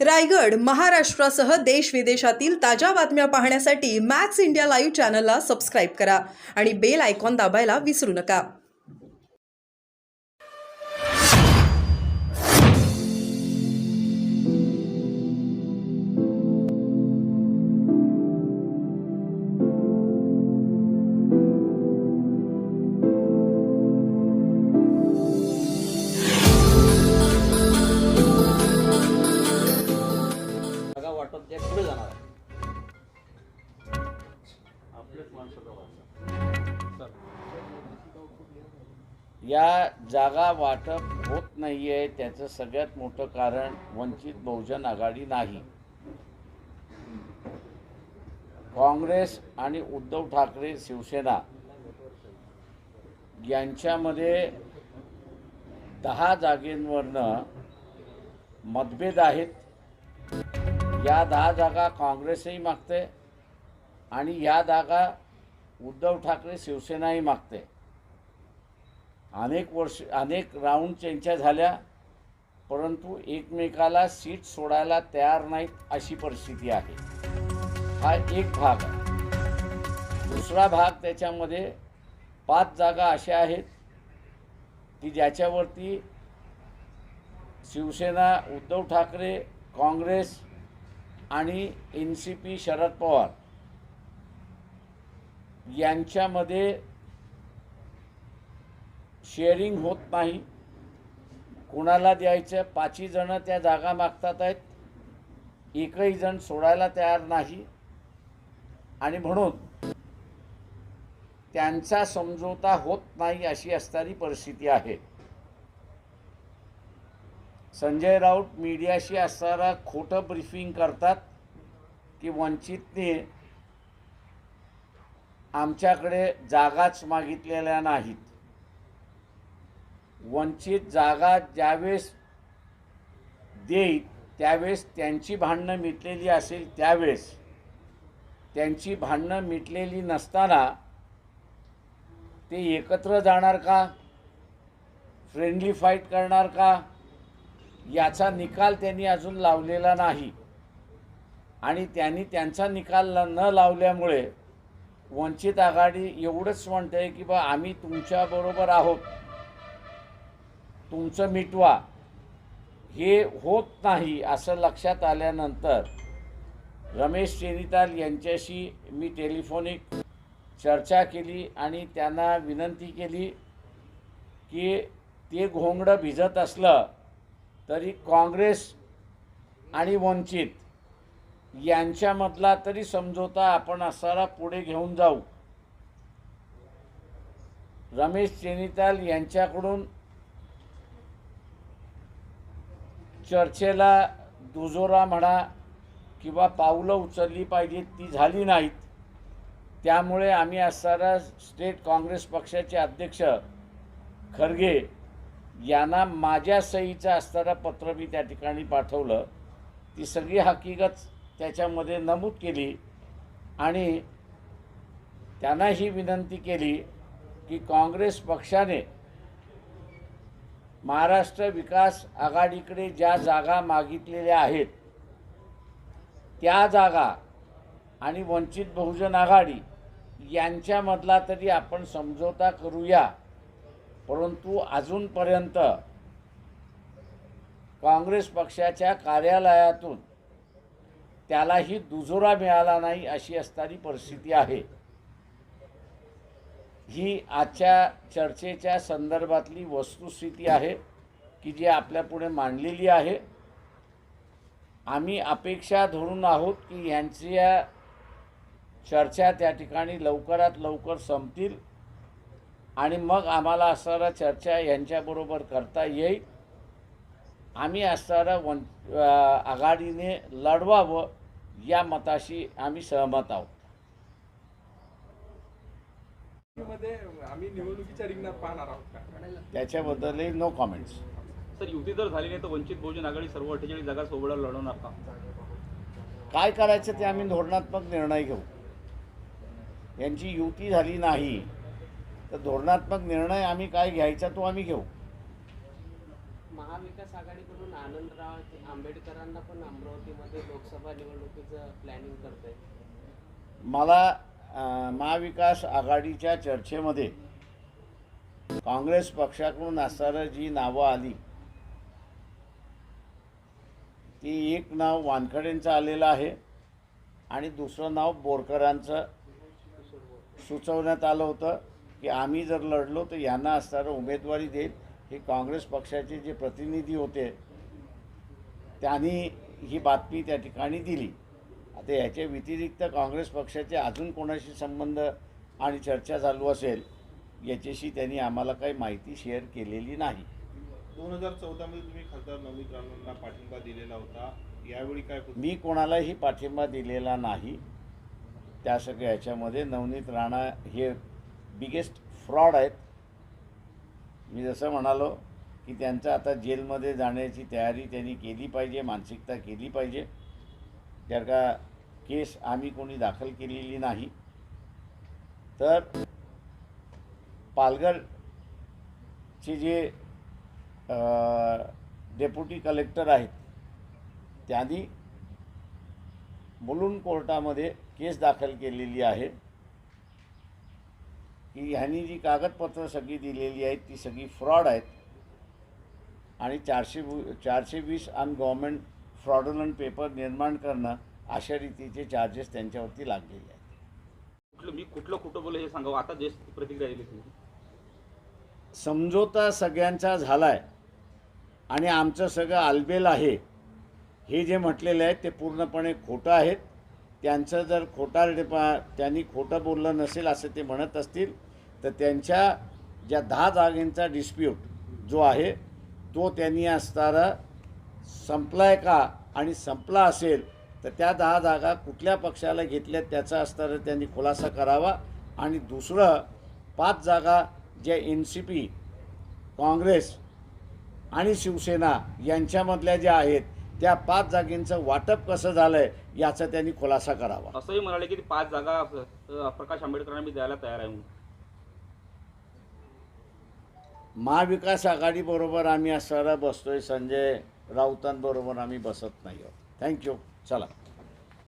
रायगड, महाराष्ट्रासह देश विदेशातील ताज्या बातम्या पाहण्यासाठी मॅक्स इंडिया लाईव्ह चॅनलला सबस्क्राईब करा आणि बेल आयकॉन दाबायला विसरू नका. जागा वाटप त्या पुढे जाणार आहे. आपलेच माणसाचा वाचा. या जागा वाटप होत नाही आहे त्याचं सगळ्यात मोठं कारण वंचित बहुजन आघाडी नाही. काँग्रेस आणि उद्धव ठाकरे शिवसेना यांच्यामध्ये 10 जागेंवरनं मतभेद आहेत. या 10 जागा काँग्रेसही मागते आणि या जागा उद्धव ठाकरे शिवसेनाही मागते. अनेक राऊंड चर्चा झाल्या, परंतु एकमेकाला सीट सोडायला तयार नाहीत अशी परिस्थिती आहे. हा एक भाग आहे. दुसरा भाग त्याच्यामध्ये 5 जागा अशा आहेत की ज्याच्यावरती शिवसेना, उद्धव ठाकरे, काँग्रेस आणि NCP शरद पवार यांच्यामध्ये शेअरिंग होत नाही. कोणाला द्यायचं 5ही जण त्या जागा मागतात आहेत, एकही जण सोडायला तयार नाही आणि म्हणून त्यांचा समझोता होत नाही अशी असणारी परिस्थिती आहे. संजय राऊत मीडियाशी असताना खोटं ब्रीफिंग करतात की वंचितने आमच्याकडे जागाच मागितलेल्या नाहीत. वंचित जागा ज्यावेळेस देईल त्यावेळेस त्यांची भांडणं मिटलेली असेल, त्यावेळेस त्यांची भांडणं मिटलेली नसताना ते एकत्र जाणार का, फ्रेंडली फाईट करणार का, याचा निकाल त्यांनी अजून लावलेला नाही. आणि त्यांनी त्यांचा निकाल न लावल्यामुळे वंचित आघाडी एवढंच म्हणते की बा आम्ही तुमच्याबरोबर आहोत, तुमचं मिटवा. हे होत नाही असं लक्षात आल्यानंतर रमेश चेनिताल यांच्याशी मी टेलिफोनिक चर्चा केली आणि त्यांना विनंती केली की ते घोंगडं भिजत असलं तरी काँग्रेस आणि वंचित यांच्यामधला तरी समझोता आपण असारा पुढे घेऊन जाऊ. रमेश चेनिताल यांच्याकडून चर्चेला दुजोरा म्हणा किंवा पावलं उचलली पाहिजेत ती झाली नाहीत. त्यामुळे आम्ही असणारा स्टेट काँग्रेस पक्षाचे अध्यक्ष खरगे यांना माझ्या सहीचं असणारं पत्र मी त्या ठिकाणी पाठवलं. ती सगळी हकीकत त्याच्यामध्ये नमूद केली आणि त्यांना ही विनंती केली की काँग्रेस पक्षाने महाराष्ट्र विकास आघाडीकडे ज्या जागा मागितलेल्या आहेत त्या जागा आणि वंचित बहुजन आघाडी यांच्यामधला तरी आपण समझोता करूया. परंतु अजूनपर्यंत काँग्रेस पक्षाच्या कार्यालयातून त्यालाही दुजोरा मिळाला नाही अशी असणारी परिस्थिती आहे. ही आजच्या चर्चेच्या संदर्भातली वस्तुस्थिती आहे की जी आपल्यापुढे मांडलेली आहे. आम्ही अपेक्षा धरून आहोत की यांच्या चर्चा त्या ठिकाणी लवकरात लवकर संपतील आणि मग आम्हाला असणारा चर्चा यांच्याबरोबर करता येईल. आम्ही असणारा आघाडीने लढवावं या मताशी आम्ही सहमत आहोत. आम्ही निवडणुकीच्या रिंगणात पाहणार आहोत का? त्याच्याबद्दलही नो कॉमेंट्स. सर, युती जर झाली नाही तर वंचित बहुजन आघाडी सर्व 48 जागा सोबत लढवणार का? काय करायचं ते आम्ही धोरणात्मक निर्णय घेऊ. यांची युती झाली नाही तर धोरणात्मक निर्णय आम्ही काय घ्यायचा तो आम्ही घेऊ. महाविकास आघाडीकडून आनंदराव आंबेडकरांना पण अमरावतीमध्ये लोकसभा निवडणुकीचं प्लॅनिंग करताय. मला महाविकास आघाडीच्या चर्चेमध्ये काँग्रेस पक्षाकडून असणारं जी नावं आली ती एक नाव वानखडेंचं आलेलं आहे आणि दुसरं नाव बोरकरांचं सुचवण्यात आलं होतं की आम्ही जर लढलो तर यांना असणारं उमेदवारी देईल. हे काँग्रेस पक्षाचे जे प्रतिनिधी होते त्यांनी ही बातमी त्या ठिकाणी दिली. आता याच्या व्यतिरिक्त काँग्रेस पक्षाचे अजून कोणाशी संबंध आणि चर्चा चालू असेल याच्याशी त्यांनी आम्हाला काही माहिती शेअर केलेली नाही. 2014 मध्ये तुम्ही खासदार नवनीत राणांना पाठिंबा दिलेला होता, यावेळी काय मी कोणालाही पाठिंबा दिलेला नाही. त्या सगळ्या याच्यामध्ये नवनीत राणा हे बिगेस्ट फ्रॉड आहेत. मी जसं म्हणालो की त्यांचं आता जेलमध्ये जाण्याची तयारी त्यांनी केली पाहिजे, मानसिकता केली पाहिजे. जर का केस आम्ही कोणी दाखल केलेली नाही तर पालघरचे जे डेप्युटी कलेक्टर आहेत त्यांनी मुलुंड कोर्टामध्ये केस दाखल केलेली आहे की ह्यांनी जी कागदपत्र सगळी दिलेली आहेत ती सगळी फ्रॉड आहेत आणि 420 अनगव्हर्नमेंट फ्रॉडुलंट पेपर निर्माण करणं अशा रीतीचे चार्जेस त्यांच्यावरती लागलेले आहेत. मी कुठलं खोटं बोललं हे सांगावं, आता जे प्रतिक्रिया दिली तुम्ही. समझोता सगळ्यांचा झाला आहे आणि आमचं सगळं आलबेल आहे हे जे म्हटलेलं आहे ते पूर्णपणे खोटं आहेत. त्यांचं जर त्यांनी खोटं बोललं नसेल असं ते म्हणत असतील तर त्यांच्या ज्या 10 जागेंचा डिस्प्यूट जो आहे तो त्यांनी असणारा संपला आहे का आणि संपला असेल तर त्या 10 जागा कुठल्या पक्षाला घेतल्यात त्याचा असणारा त्यांनी खुलासा करावा. आणि दुसरं 5 जागा ज्या NCP, काँग्रेस आणि शिवसेना यांच्यामधल्या ज्या आहेत त्या 5 जागेंचं वाटप कसं झालं आहे याचा त्यांनी खुलासा करावा. असंही म्हणाले की 5 जागा प्रकाश आंबेडकरांना मी द्यायला तयार आहे म्हणून. महाविकास आघाडीबरोबर आम्ही असणारा बसतोय, संजय राऊतांबरोबर आम्ही बसत नाही आहोत. थँक्यू. चला.